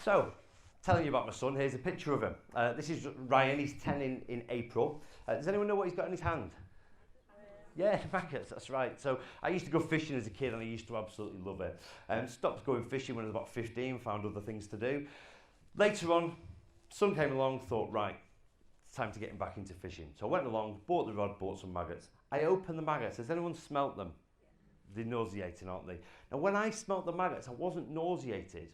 So, telling you about my son, here's a picture of him. This is Ryan, he's 10 in April. Does anyone know what he's got in his hand? Yeah, maggots, that's right. So I used to go fishing as a kid and I used to absolutely love it. Stopped going fishing when I was about 15, found other things to do. Later on, son came along, thought, right, it's time to get him back into fishing. So I went along, bought the rod, bought some maggots. I opened the maggots. Has anyone smelt them? They're nauseating, aren't they? Now, when I smelt the maggots, I wasn't nauseated.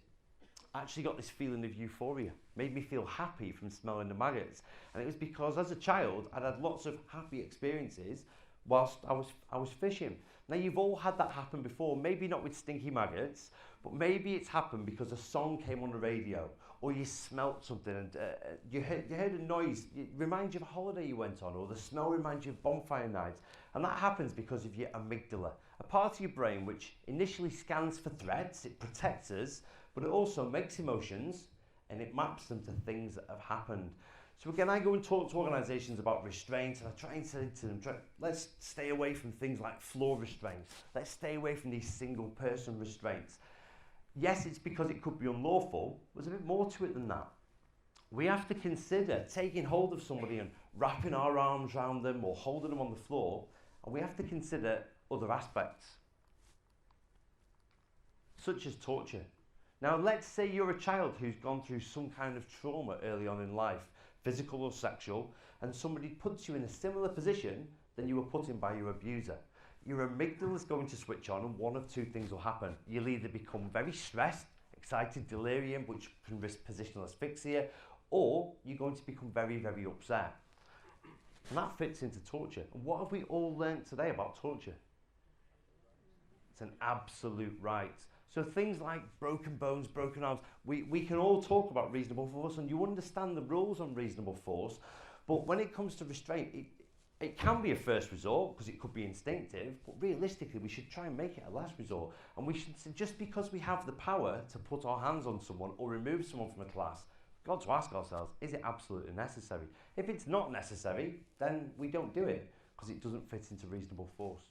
I actually got this feeling of euphoria. Made me feel happy from smelling the maggots. And it was because as a child, I'd had lots of happy experiences whilst I was fishing. Now, you've all had that happen before, maybe not with stinky maggots, but maybe it's happened because a song came on the radio, or you smelt something and you heard a noise. It reminds you of a holiday you went on, or the smell reminds you of bonfire nights. And that happens because of your amygdala, a part of your brain which initially scans for threats, it protects us, but it also makes emotions and it maps them to things that have happened. So again, I go and talk to organisations about restraint, and I try and say to them, let's stay away from things like floor restraints. Let's stay away from these single person restraints. Yes, it's because it could be unlawful, but there's a bit more to it than that. We have to consider taking hold of somebody and wrapping our arms around them or holding them on the floor, and we have to consider other aspects, such as torture. Now, let's say you're a child who's gone through some kind of trauma early on in life, physical or sexual, and somebody puts you in a similar position than you were put in by your abuser. Your amygdala is going to switch on, and one of two things will happen. You'll either become very stressed, excited delirium, which can risk positional asphyxia, or you're going to become very, very upset. And that fits into torture. And what have we all learned today about torture? It's an absolute right. So things like broken bones, broken arms, we can all talk about reasonable force, and you understand the rules on reasonable force, but when it comes to restraint, it can be a first resort because it could be instinctive, but realistically we should try and make it a last resort. And we should, just because we have the power to put our hands on someone or remove someone from a class, we've got to ask ourselves, is it absolutely necessary? If it's not necessary, then we don't do it because it doesn't fit into reasonable force.